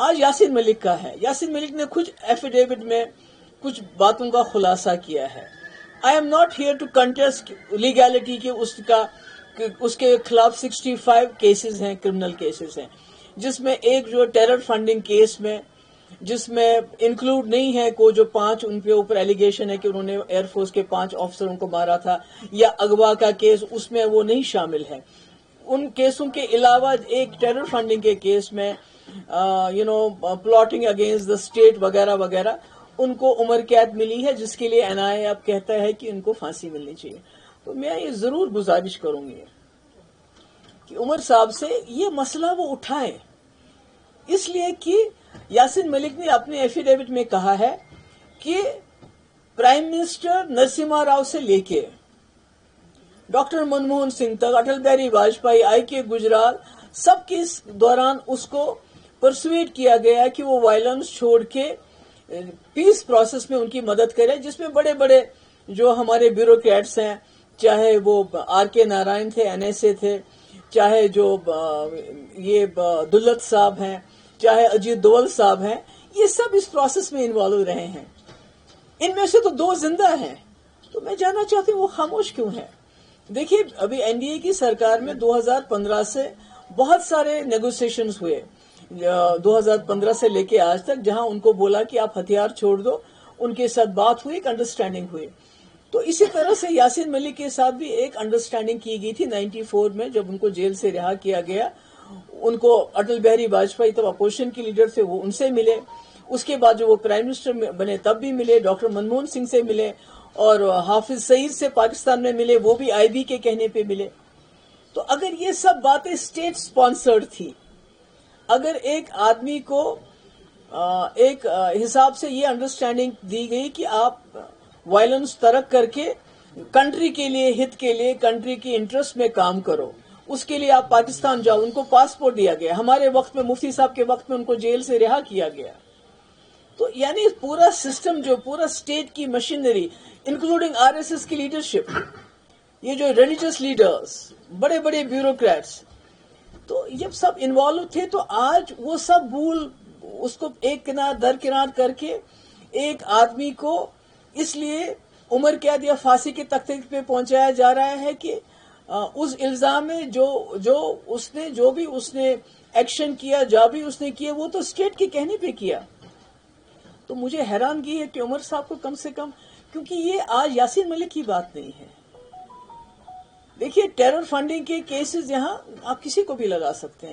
آج یاسین ملک کا ہے. یاسین ملک نے کچھ ایفیڈیوٹ میں کچھ باتوں کا خلاصہ کیا ہے. I am not here to contest legality کہ اس کے خلاف 65 کیسز ہیں, کرمنل کیسز ہیں, جس میں ایک جو ٹیرر فنڈنگ کیس میں, جس میں انکلوڈ نہیں ہے کو جو 5 ان کے اوپر ایلیگیشن ہے کہ انہوں نے ایئر فورس کے 5 آفیسروں کو مارا تھا, یا اغوا کا کیس, اس میں وہ نہیں شامل ہے. ان کیسوں کے علاوہ ایک ٹیرر فنڈنگ کے کیس میں پلاٹنگ اگینسٹ دا اسٹیٹ وغیرہ وغیرہ, ان کو عمر قید ملی ہے, جس کے لیے این آئی اے اب کہتا ہے کہ ان کو پھانسی ملنی چاہیے. تو میں یہ ضرور گزارش کروں گی کہ عمر صاحب سے یہ مسئلہ وہ اٹھائیں, اس لیے کہ یاسین ملک نے اپنے ایفیڈیوٹ میں کہا ہے کہ پرائم منسٹر نرسمہا راؤ سے لے کے ڈاکٹر منموہن سنگھ تک, اٹل بہاری واجپئی, آئی کے گجرال, سب کے دوران اس کو پرسویٹ کیا گیا کہ وہ وائلنس چھوڑ کے پیس پروسیس میں ان کی مدد کرے, جس میں بڑے بڑے جو ہمارے بیوروکریٹس ہیں, چاہے وہ آر کے نارائن تھے, این ایس اے تھے, چاہے جو یہ دلت صاحب ہیں, چاہے اجیت دوول صاحب ہیں, یہ سب اس پروسیس میں انوالو رہے ہیں. ان میں سے تو 2 زندہ ہیں. تو میں جاننا چاہتی ہوں وہ خاموش کیوں ہیں. دیکھیے ابھی این ڈی اے کی سرکار میں 2015 سے بہت سارے نیگوسیشنز ہوئے, 2015 سے لے کے آج تک, جہاں ان کو بولا کہ آپ ہتھیار چھوڑ دو, ان کے ساتھ بات ہوئی, ایک انڈرسٹینڈنگ ہوئی. تو اسی طرح سے یاسین ملک کے ساتھ بھی ایک انڈرسٹینڈنگ کی گئی تھی 94 میں, جب ان کو جیل سے رہا کیا گیا. ان کو اٹل بہاری واجپئی تب اپوزیشن کے لیڈر تھے, وہ ان سے ملے. اس کے بعد جو وہ پرائم منسٹر بنے تب بھی ملے, ڈاکٹر منموہن سنگھ سے ملے, اور حافظ سعید سے پاکستان میں ملے, وہ بھی آئی بی کے کہنے پہ ملے. تو اگر یہ سب باتیں اسٹیٹ سپانسرڈ تھی, اگر ایک آدمی کو ایک حساب سے یہ انڈرسٹینڈنگ دی گئی کہ آپ وائلنس ترک کر کے کنٹری کے لیے, ہت کے لیے, کنٹری کی انٹرسٹ میں کام کرو, اس کے لیے آپ پاکستان جاؤ, ان کو پاسپورٹ دیا گیا. ہمارے وقت میں مفتی صاحب کے وقت میں ان کو جیل سے رہا کیا گیا. تو یعنی پورا سسٹم, جو پورا اسٹیٹ کی machinery, including R S S کی لیڈرشپ, یہ جو ریلیجس لیڈرز, بڑے بڑے بیوروکریٹس, تو جب سب انوالو تھے, تو آج وہ سب بھول, اس کو ایک کنار درکنار کر کے ایک آدمی کو اس لیے عمر قید یا پھانسی کے تختے پہ پہنچایا جا رہا ہے کہ اس الزام میں جو بھی اس نے ایکشن کیا, جو بھی اس نے کیا, وہ تو اسٹیٹ کے کہنے پہ کیا. تو مجھے حیرانگی ہے کہ عمر صاحب کو کم سے کم, کیونکہ یہ آج یاسین ملک کی بات نہیں ہے. دیکھیے ٹیرر فنڈنگ کے کیسز یہاں آپ کسی کو بھی لگا سکتے ہیں.